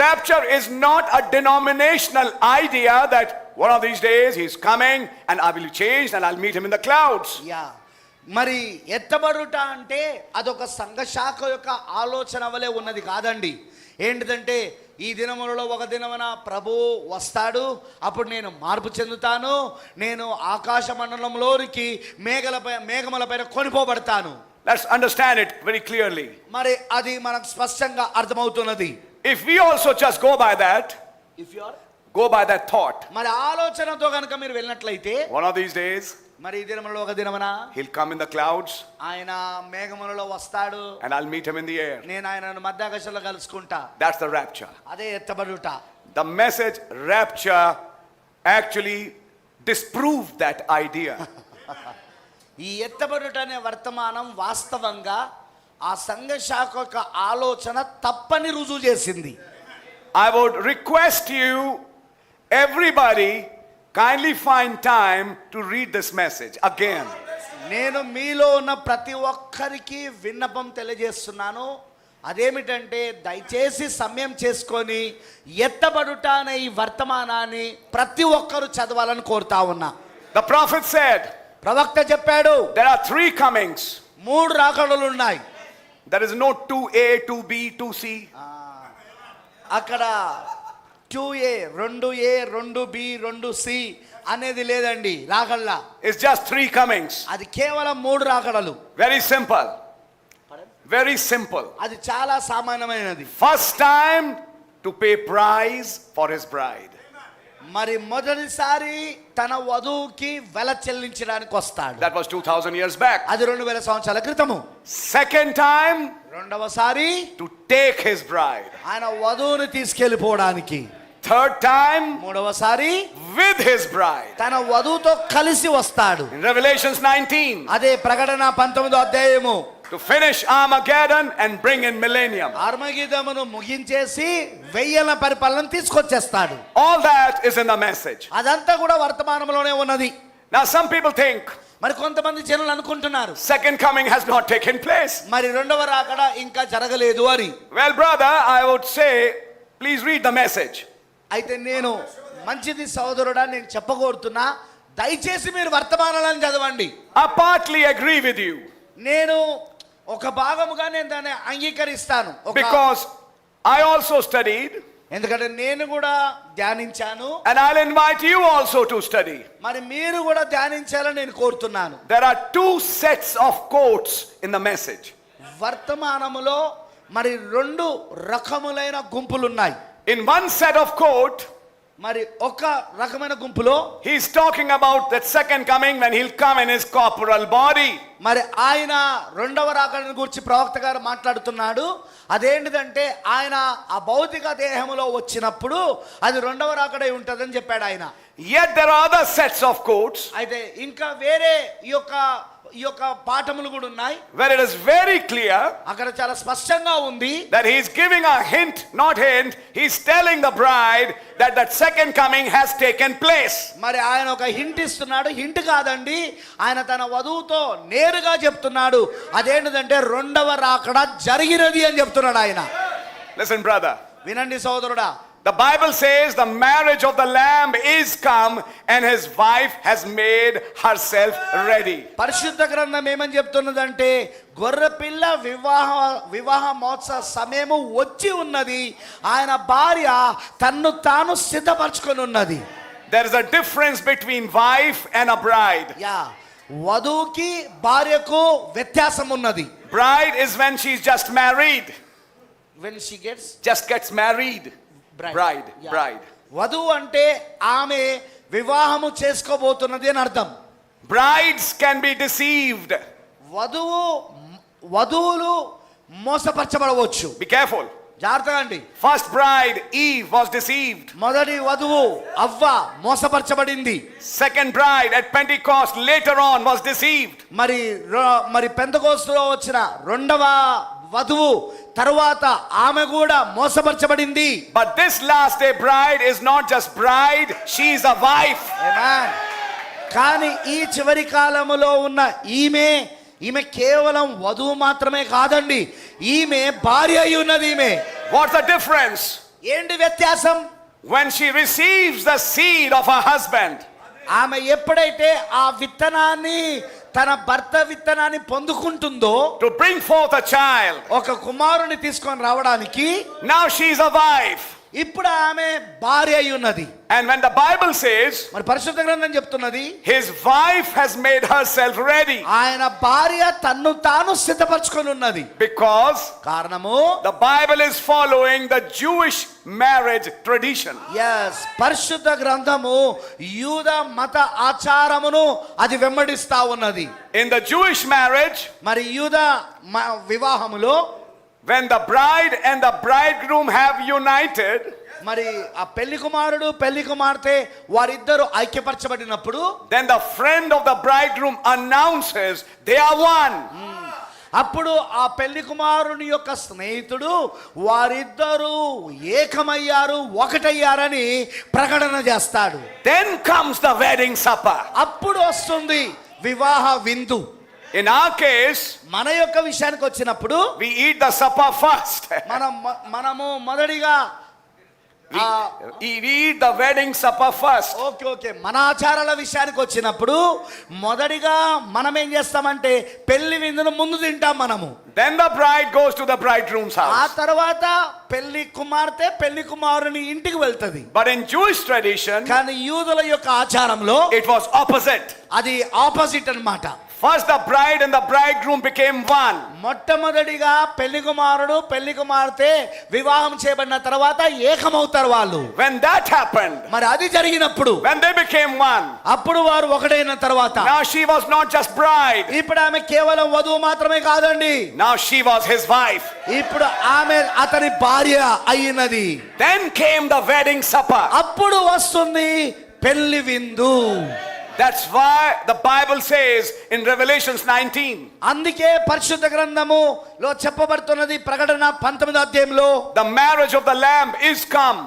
Rapture is not a denominational idea that one of these days he's coming and I will change and I'll meet him in the clouds. Yeah, మరి ఎత్తబడుట అంటే అదొక సంఘ శాఖ యొక్క ఆలోచన వలె ఉన్నది కాదండి. ఏంటిదంటే ఈ దినములలో ఒక దినమున ప్రభు వస్తాడు, అప్పుడు నేను మార్పు చెందుతాను, నేను ఆకాశ మండలంలోనికి మేఘములపైన కొనిపోబడతాను. Let's understand it very clearly. మరి అది మనకు స్పష్టంగా అర్థమవుతున్నది. If we also just go by that, go by that thought, మరి ఆలోచనతో కనుక మీరు వెళ్ళినట్లయితే one of these days మరి ఈ దినములలో ఒక దినమున he'll come in the clouds ఆయన మేఘములలో వస్తాడు, and I'll meet him in the air. నేను ఆయనను మధ్యాకాశంలో కలుసుకుంటా. That's the rapture. అదే ఎత్తబడుట. The message rapture actually disproved that idea. ఈ ఎత్తబడుట అనే వర్తమానం వాస్తవంగా ఆ సంఘ శాఖ యొక్క ఆలోచన తప్పని రుజువు చేసింది. I would request you, everybody, kindly find time to read this message again. నేను మీలో ఉన్న ప్రతి ఒక్కరికి విన్నపం తెలియజేస్తున్నాను. అదేమిటంటే దయచేసి సమయం చేసుకొని ఎత్తబడుట అనే ఈ వర్తమానాన్ని ప్రతి ఒక్కరు చదవాలని కోరుతా ఉన్నా. The prophet said, ప్రవక్త చెప్పాడు, there are 3 comings. 3 రాకడలు ఉన్నాయి. There is no 2A, 2B, 2C. అక్కడ 2A, 2A, 2B, 2C అనేది లేదండి రాకడలా. It's just 3 comings. అది కేవలం 3 రాకడలు. Very simple. Very simple. అది చాలా సామాన్యమైనది. First time to pay price for his bride. మరి మొదటిసారి తన వధువుకి వెల చెల్లించడానికి వస్తాడు. That was 2000 years back. అది 2000 సంవత్సరాల క్రితము. Second time రెండవసారి to take his bride. ఆయన వధువుని తీసుకెళ్ళిపోవడానికి. Third time మూడవసారి with his bride. తన వధువుతో కలిసి వస్తాడు. In Revelations 19. అదే ప్రకటన 19వ అధ్యాయము. To finish Armageddon and bring in millennium. అర్మగెద్దోనును ముగించేసి 1000ల పరిపాలన తీసుకొచ్చేస్తాడు. All that is in the message. అదంతా కూడా వర్తమానంలోనే ఉన్నది. Now some people think మరి కొంతమంది జనులు అనుకుంటున్నారు second coming has not taken place. మరి రెండవ రాకడ ఇంకా జరగలేదు అని. Well brother, I would say please read the message. అయితే నేను మంచిది సోదరుడా, నేను చెప్పగోరుతున్నా, దయచేసి మీరు వర్తమానాలను చదవండి. I partly agree with you. నేను ఒక భాగముగా నేను దాన్ని అంగీకరిస్తాను. Because I also studied. ఎందుకంటే నేను కూడా ధ్యానించాను. And I'll invite you also to study. మరి మీరు కూడా ధ్యానించాలని నేను కోరుతున్నాను. There are 2 sets of quotes in the message. వర్తమానములో మరి 2 రకములైన గుంపులు ఉన్నాయి. In one set of quote, మరి ఒక రకమైన గుంపులో he's talking about that second coming when he'll come in his corporal body. మరి ఆయన రెండవ రాకడను గురించి ప్రవక్త గారు మాట్లాడుతున్నాడు. అదేంటిదంటే ఆయన ఆ భౌతిక దేహములో వచ్చినప్పుడు అది రెండవ రాకడై ఉంటుందని చెప్పాడు ఆయన. Yet there are other sets of quotes. అయితే ఇంకా వేరే ఈ యొక్క పాఠములు కూడా ఉన్నాయి. Where it is very clear. అక్కడ చాలా స్పష్టంగా ఉంది. That he is giving a hint, not hint. He's telling the bride that second coming has taken place. మరి ఆయన ఒక హింట్ ఇస్తున్నాడు. హింట్ కాదండి, ఆయన తన వధువుతో నేరుగా చెప్తున్నాడు. అదేంటిదంటే రెండవ రాకడ జరిగినది అని చెప్తున్నాడు ఆయన. Listen brother. వినండి సోదరుడా. The Bible says the marriage of the Lamb is come and his wife has made herself ready. పరిశుద్ధ గ్రంథం ఏమని చెప్తున్నదంటే గొర్రెపిల్ల వివాహ మహోత్సవ సమయము వచ్చి ఉన్నది, ఆయన భార్య తన్ను తాను సిద్ధపరచుకొని ఉన్నది. There is a difference between wife and a bride. Yeah, వధువుకి భార్యకు వ్యత్యాసం ఉన్నది. Bride is when she's just married. When she gets married. Bride. వధువు అంటే ఆమె వివాహము చేసుకోబోతున్నది అని అర్థం. Brides can be deceived. వధువులు మోసపరచబడవచ్చు. Be careful. జాగ్రత్తగా అండి. First bride Eve was deceived. మొదటి వధువు అవ్వ మోసపరచబడింది. Second bride at Pentecost later on was deceived. మరి పెంతెకోస్తులో వచ్చిన రెండవ వధువు తరువాత ఆమె కూడా మోసపరచబడింది. But this last day bride is not just bride, she is a wife. Amen. కానీ ఈ చివరి కాలములో ఉన్న ఈమె కేవలం వధువు మాత్రమే కాదండి, ఈమె భార్య అయి ఉన్నది. ఈమె What's the difference? ఏంటి వ్యత్యాసం? When she receives the seed of her husband, ఆమె ఎప్పుడైతే ఆ విత్తనాన్ని తన భర్త విత్తనాన్ని పొందుకుంటుందో, to bring forth a child, ఒక కుమారుని తీసుకొని రావడానికి, now she is a wife. ఇప్పుడు ఆమె భార్య అయి ఉన్నది. And when the Bible says మరి పరిశుద్ధ గ్రంథం చెప్తున్నది, his wife has made herself ready, ఆయన భార్య తన్ను తాను సిద్ధపరచుకొని ఉన్నది. because కారణము, the Bible is following the Jewish marriage tradition. Yes, పరిశుద్ధ గ్రంథము యూద మత ఆచారమును అది వెంబడిస్తా ఉన్నది. In the Jewish marriage, మరి యూద వివాహములో when the bride and the bridegroom have united, మరి ఆ పెళ్లి కుమారుడు పెళ్లి కుమార్తె వారిద్దరూ ఐక్యపరచబడినప్పుడు, then the friend of the bridegroom announces they are one. అప్పుడు ఆ పెళ్లి కుమారుని యొక్క స్నేహితుడు వారిద్దరూ ఏకమయ్యారు, ఒకటయ్యారని ప్రకటన చేస్తాడు. Then comes the wedding supper. అప్పుడు వస్తుంది వివాహ విందు. In our case, మన యొక్క విషయానికి వచ్చినప్పుడు we eat the supper first. మనము మొదటిగా We eat the wedding supper first. Okay, మన ఆచారాల విషయానికి వచ్చినప్పుడు మొదటిగా మనం ఏం చేస్తామంటే పెళ్లి విందును ముందు తింటాం మనము. Then the bride goes to the bridegroom's ఆ house. తర్వాత పెళ్లి కుమార్తె పెళ్లి కుమారుని ఇంటికి వెళ్తది. But in Jewish tradition, కానీ యూదుల యొక్క ఆచారంలో it was opposite. అది ఆపోజిట్ అన్నమాట. First the bride and the bridegroom became one. మొట్టమొదటిగా పెళ్లి కుమారుడు పెళ్లి కుమార్తె వివాహం చేయబడిన తర్వాత ఏకమవుతారు వాళ్ళు. When that happened, మరి అది జరిగినప్పుడు, when they became one, అప్పుడు వారు ఒకటైన తర్వాత, now she was not just bride, ఇప్పుడు ఆమె కేవలం వధువు మాత్రమే కాదండి, now she was his wife. ఇప్పుడు ఆమె అతని భార్య అయినది. Then came the wedding supper. అప్పుడు వస్తుంది పెళ్లి విందు. That's why the Bible says in Revelations 19, అందుకే పరిశుద్ధ గ్రంథములో చెప్పబడుతున్నది ప్రకటన 19వ అధ్యాయంలో, the marriage of the lamb is come.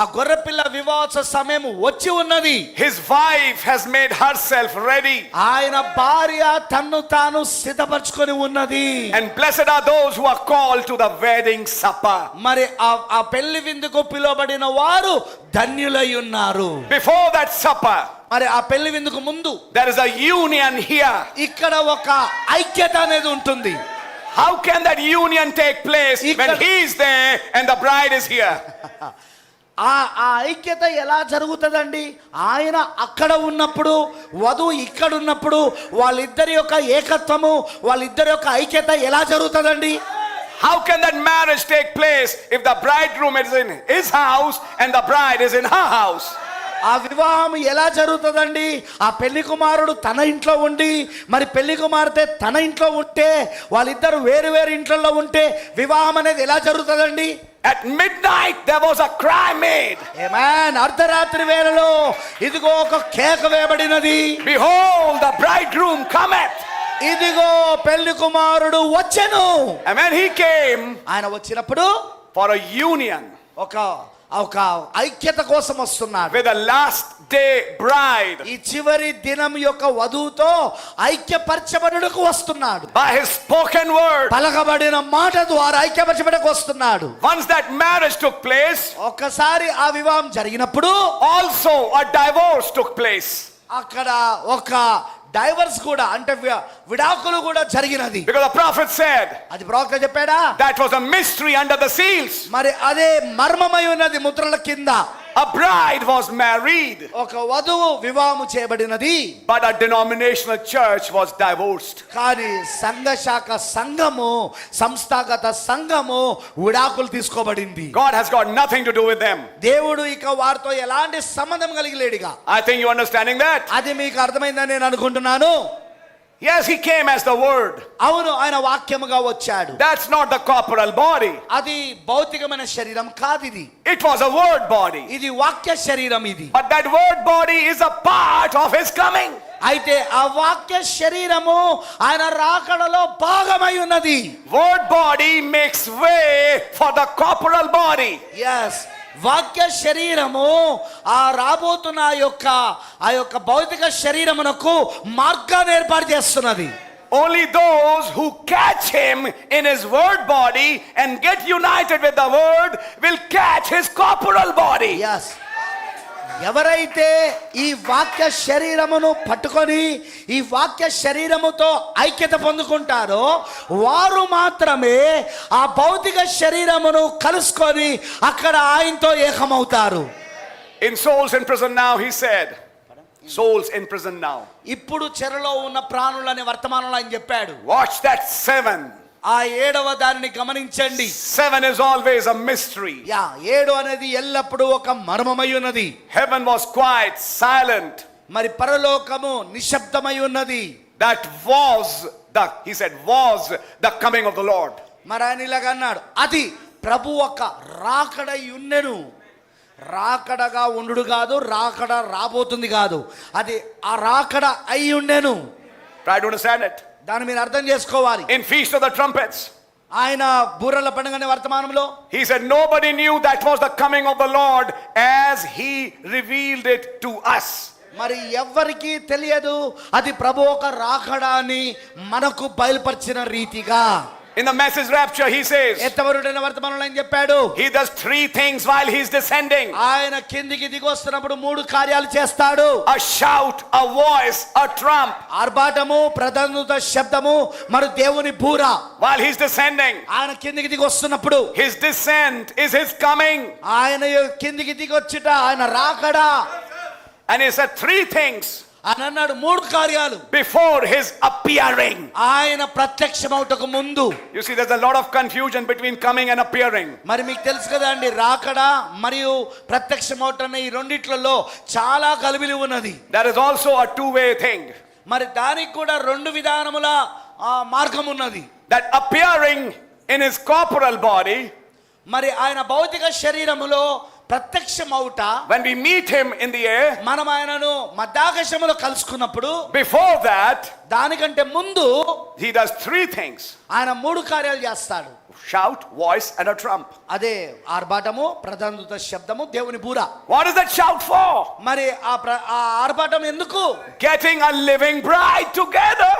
ఆ గొర్రెపిల్ల వివాహ సమయం వచ్చి ఉన్నది. His wife has made herself ready. ఆయన భార్య తన్ను తాను సిద్ధపరచుకొని ఉన్నది. And blessed are those who are called to the wedding supper. మరి ఆ పెళ్లి విందుకు పిలువబడిన వారు ధన్యులై ఉన్నారు. Before that supper, మరి ఆ పెళ్లి విందుకు ముందు there is a union here. ఇక్కడ ఒక ఐక్యత అనేది ఉంటుంది. How can that union take place when he is there and the bride is here? ఆ ఐక్యత ఎలా జరుగుతుందండి? ఆయన అక్కడ ఉన్నప్పుడు వధువు ఇక్కడ ఉన్నప్పుడు వాళ్ళిద్దరి యొక్క ఏకత్వము, వాళ్ళిద్దరి యొక్క ఐక్యత ఎలా జరుగుతుందండి? How can that marriage take place if the bridegroom is in his house and the bride is in her house? ఆ వివాహం ఎలా జరుగుతుందండి? ఆ పెళ్లి కుమారుడు తన ఇంట్లో ఉండి మరి పెళ్లి కుమార్తె తన ఇంట్లో ఉంటే, వాళ్ళిద్దరు వేరు వేరు ఇంట్లో ఉంటే వివాహం అనేది ఎలా జరుగుతుందండి? At midnight there was a cry made. ఆమేన్. అర్ధరాత్రి వేళలో ఇదిగో ఒక కేక వేయబడినది. Behold, the bridegroom cometh. ఇదిగో పెళ్లి కుమారుడు వచ్చెను. And when he came ఆయన వచ్చినప్పుడు for a union ఒక ఐక్యత కోసం వస్తున్నాడు. with the last day bride, ఈ చివరి దినం యొక్క వధువుతో ఐక్యపరచబడుటకు వస్తున్నాడు. by his spoken word, పలకబడిన మాట ద్వారా ఐక్యపరచబడకు వస్తున్నాడు. once that marriage took place, ఒక్కసారి ఆ వివాహం జరిగినప్పుడు also a divorce took place. అక్కడ ఒక డైవర్స్ కూడా, అంటే విడాకులు కూడా జరిగినది. Because the prophet said అది ప్రవక్త చెప్పాడా? that was a mystery under the seals. మరి అదే మర్మమై ఉన్నది ముద్రల కింద. A bride was married, ఒక వధువు వివాహము చేయబడినది, but a denominational church was divorced. కానీ సంఘ శాఖ సంఘము, సంస్థాగత సంఘము విడాకులు తీసుకోబడింది. God has got nothing to do with them. దేవుడు ఇక వారితో ఎలాంటి సంబంధం కలిగి లేడుగా. I think you understanding that? అది మీకు అర్థమైందని నేను అనుకుంటున్నాను. Yes, he came as the word. అవును, ఆయన వాక్యముగా వచ్చాడు. That's not the corporal body. అది భౌతికమైన శరీరం కాదు, ఇది It was a word body. ఇది వాక్య శరీరం ఇది. But that word body is a part of his coming. అయితే ఆ వాక్య శరీరము ఆయన రాకడలో భాగమై ఉన్నది. Word body makes way for the corporal body. Yes, వాక్య శరీరము ఆ రాబోతున్న ఆ యొక్క భౌతిక శరీరమునకు మార్గాన్ని ఏర్పాటు చేస్తున్నది. only those who catch him in his word body and get united with the word will catch his corporal body. yes ఎవరైతే ఈ వాక్య శరీరమును పట్టుకొని ఈ వాక్య శరీరముతో ఐక్యత పొందుకుంటారో వారు మాత్రమే ఆ భౌతిక శరీరమును కలుసుకొని అక్కడ ఆయనతో ఏకమవుతారు. In souls in prison now, he said. Souls in prison now. ఇప్పుడు చెరలో ఉన్న ప్రాణులని వర్తమానంలో ఆయన చెప్పాడు. Watch that 7. ఆ 7వ దానిని గమనించండి. 7 is always a mystery. 7 అనేది ఎల్లప్పుడూ ఒక మర్మమై ఉన్నది. Heaven was quiet, silent. మరి పరలోకము నిశ్శబ్దమై ఉన్నది. That was he said, was the coming of the Lord. మరి ఆయన ఇలాగ అన్నాడు, అది ప్రభు ఒక రాకడై ఉన్నెను. రాకడగా ఉండు కాదు, రాకడ రాబోతుంది కాదు, అది ఆ రాకడ అయి ఉండెను. Try to understand it. దాన్ని మీరు అర్థం చేసుకోవాలి. In Feast of the Trumpets, ఆయన బూరల పండుగనే వర్తమానంలో he said nobody knew that was the coming of the Lord as he revealed it to us. మరి ఎవ్వరికీ తెలియదు అది ప్రభు ఒక రాకడ అని మనకు బయలుపరిచిన రీతిగా. In the message rapture, he says, ఎత్తవరుడైన వర్తమానంలో ఆయన చెప్పాడు, he does 3 things while he's descending. ఆయన కిందికి దిగి వస్తున్నప్పుడు 3 కార్యాలు చేస్తాడు. A shout, a voice, a trump. ఆర్భాటము, ప్రధానత శబ్దము, మరి దేవుని బూర. While he's descending, ఆయన కిందికి దిగి వస్తున్నప్పుడు his descent is his coming. ఆయన కిందికి దిగి వచ్చుట ఆయన రాకడ. And he said 3 things ఆయన అన్నాడు 3 కార్యాలు before his appearing. ఆయన ప్రత్యక్షమవుటకు ముందు. You see, there's a lot of confusion between coming and appearing. మరి మీకు తెలుసు కదా అండి, రాకడ మరియు ప్రత్యక్షమవుట ఈ రెండిట్లలో చాలా గలిబిలి ఉన్నది. That is also a 2-way thing. మరి దానికి కూడా 2 విధానముల మార్గం ఉన్నది. That appearing in his corporal body, మరి ఆయన భౌతిక శరీరములో ప్రత్యక్షమవుట, when we meet him in the air, మనం ఆయనను మధ్యాకాశములో కలుసుకున్నప్పుడు, before that, దానికంటే ముందు he does 3 things. ఆయన 3 కార్యాలు చేస్తాడు. Shout, voice, and a trump. అదే ఆర్భాటము, ప్రధానత శబ్దము, దేవుని బూర. What is that shout for? మరి ఆ ఆర్భాటం ఎందుకు? Getting a living bride together.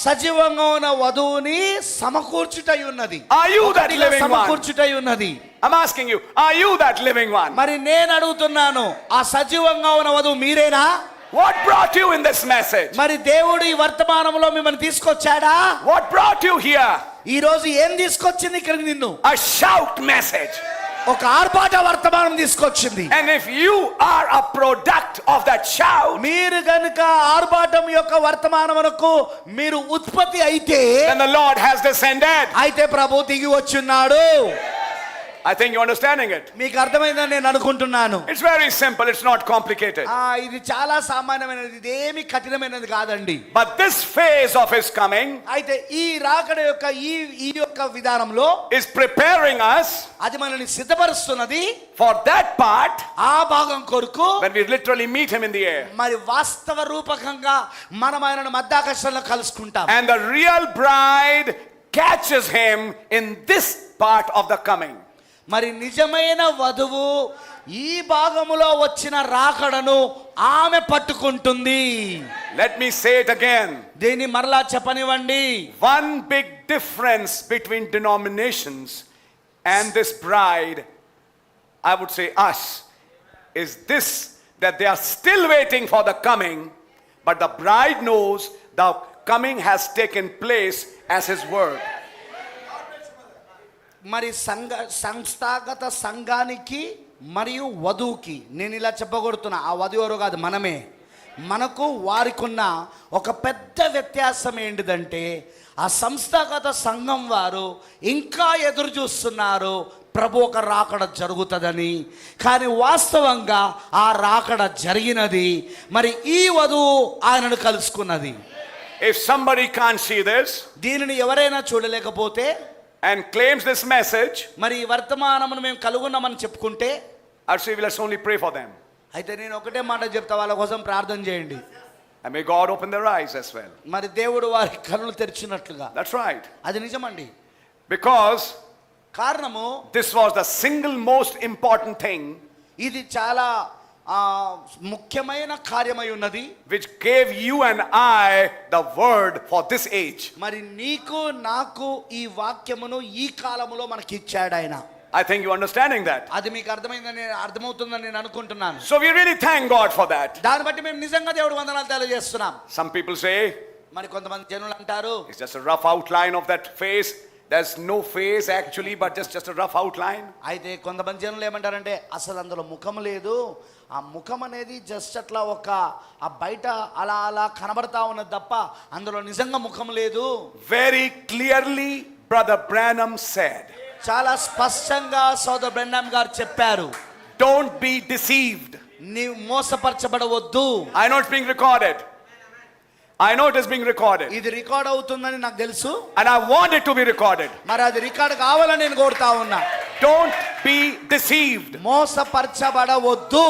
సజీవంగా ఉన్న వధువుని సమకూర్చుటై ఉన్నది. Are you that living one? సమకూర్చుటై ఉన్నది. I'm asking you, are you that living one? మరి నేను అడుగుతున్నాను, ఆ సజీవంగా ఉన్న వధువు మీరేనా? What brought you in this message? మరి దేవుడు ఈ వర్తమానంలో మిమ్మల్ని తీసుకొచ్చాడా? What brought you here? ఈ రోజు ఏం తీసుకొచ్చింది ఇక్కడికి నిన్ను? A shout message. ఒక ఆర్భాట వర్తమానం తీసుకొచ్చింది. And if you are a product of that shout, మీరు గనుక ఆర్భాటం యొక్క వర్తమానమునకు మీరు ఉత్పత్తి అయితే, then the Lord has descended. అయితే ప్రభు దిగి వచ్చున్నాడు. I think you're understanding it. మీకు అర్థమైందని నేను అనుకుంటున్నాను. It's very simple, it's not complicated. ఇది చాలా సామాన్యమైనది, ఇదేమి కఠినమైనది కాదండి. But this phase of his coming అయితే ఈ రాకడ యొక్క ఈ యొక్క విధానంలో is preparing us అది మనల్ని సిద్ధపరుస్తున్నది for that part ఆ భాగం కొరకు, when we literally meet him in the air. మరి వాస్తవ రూపకంగా మనం ఆయనను మధ్యాకాశంలో కలుసుకుంటాం. And the real bride catches him in this part of the coming. మరి నిజమైన వధువు ఈ భాగములో వచ్చిన రాకడను ఆమె పట్టుకుంటుంది. Let me say it again. దీన్ని మరలా చెప్పనివ్వండి. One big difference between denominations and this bride, I would say us, is this, that they are still waiting for the coming, but the bride knows the coming has taken place as his word. మరి సంస్థాగత సంఘానికి మరియు వధువుకి నేను ఇలా చెప్పగొడుతున్నా, ఆ వధువు ఎవరో కాదు, మనమే. మనకు వారికున్న ఒక పెద్ద వ్యత్యాసం ఏంటిదంటే, ఆ సంస్థాగత సంఘం వారు ఇంకా ఎదురు చూస్తున్నారు ప్రభు ఒక రాకడ జరుగుతుందని. కానీ వాస్తవంగా ఆ రాకడ జరిగినది. మరి ఈ వధువు ఆయనను కలుసుకున్నది. If somebody can't see this దీనిని ఎవరైనా చూడలేకపోతే and claims this message, మరి వర్తమానమును మేము కలుగున్నామని చెప్పుకుంటే, I'd say let's only pray for them. అయితే నేను ఒకటే మాట చెప్తా, వాళ్ళ కోసం ప్రార్థన చేయండి. And may God open their eyes as well. మరి దేవుడు వారి కన్నులు తెరిచినట్లుగా. That's right. అది నిజమండి. Because కారణము this was the single most important thing ఇది చాలా ముఖ్యమైన కార్యమై ఉన్నది, which gave you and I the word for this age. మరి నీకు నాకు ఈ వాక్యమును ఈ కాలములో మనకి ఇచ్చాడు ఆయన. I think you understanding that. అది మీకు అర్థమవుతుందని నేను అనుకుంటున్నాను. So we really thank God for that. దాన్ని బట్టి మేము నిజంగా దేవుడు వందనాలు తెలియజేస్తున్నాం. Some people say మరి కొంతమంది జనులు అంటారు, it's just a rough outline of that face. There's no face actually, but just a rough outline. అయితే కొంతమంది జనులు ఏమంటారంటే అసలు అందులో ముఖం లేదు, ఆ ముఖం అనేది జస్ట్ అట్లా ఒక ఆ బయట అలా అలా కనబడతా ఉన్నది తప్ప అందులో నిజంగా ముఖం లేదు. Very clearly Brother Branham said, చాలా స్పష్టంగా సోదర్ బ్రెన్నామ్ గారు చెప్పారు, don't be deceived. నీవు మోసపరచబడవద్దు. I know it's being recorded. I know it is being recorded. ఇది రికార్డ్ అవుతుందని నాకు తెలుసు, And I want it to be recorded. మరి అది రికార్డ్ కావాలని నేను కోరుతా ఉన్నా. Don't be deceived. మోసపరచబడవద్దు.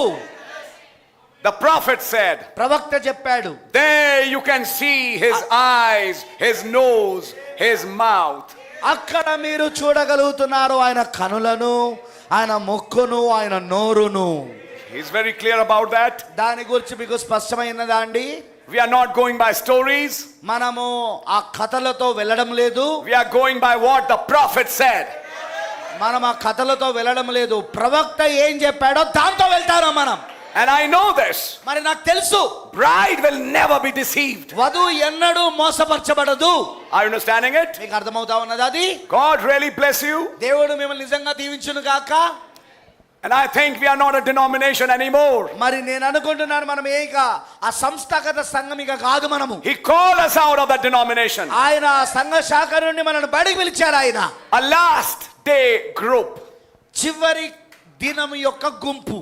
The prophet said, ప్రవక్త చెప్పాడు, there you can see his eyes, his nose, his mouth. అక్కడ మీరు చూడగలుగుతున్నారు ఆయన కనులను, ఆయన ముక్కును, ఆయన నోరును. He's very clear about that. దాని గురించి మీకు స్పష్టమైనదా అండి? We are not going by stories. మనము ఆ కథలతో వెళ్ళడం లేదు, We are going by what the prophet said. మనం ఆ కథలతో వెళ్ళడం లేదు, ప్రవక్త ఏం చెప్పాడో దాంతో వెళ్తారా మనం. And I know this. మరి నాకు తెలుసు, Bride will never be deceived. వధువు ఎన్నడూ మోసపరచబడదు. Are you understanding it? మీకు అర్థమవుతా ఉన్నది అది? God really bless you. దేవుడు మిమ్మల్ని నిజంగా దీవించును గాక. And I think we are not a denomination anymore. మరి నేను అనుకుంటున్నాను మనం ఏక ఆ సంస్థాగత సంఘం ఇక కాదు మనము. He called us out of that denomination. ఆయన సంఘ శాఖ నుండి మనల్ని బయటికి పిలిచాడు ఆయన. A last day group. చివరి దినం యొక్క గుంపు.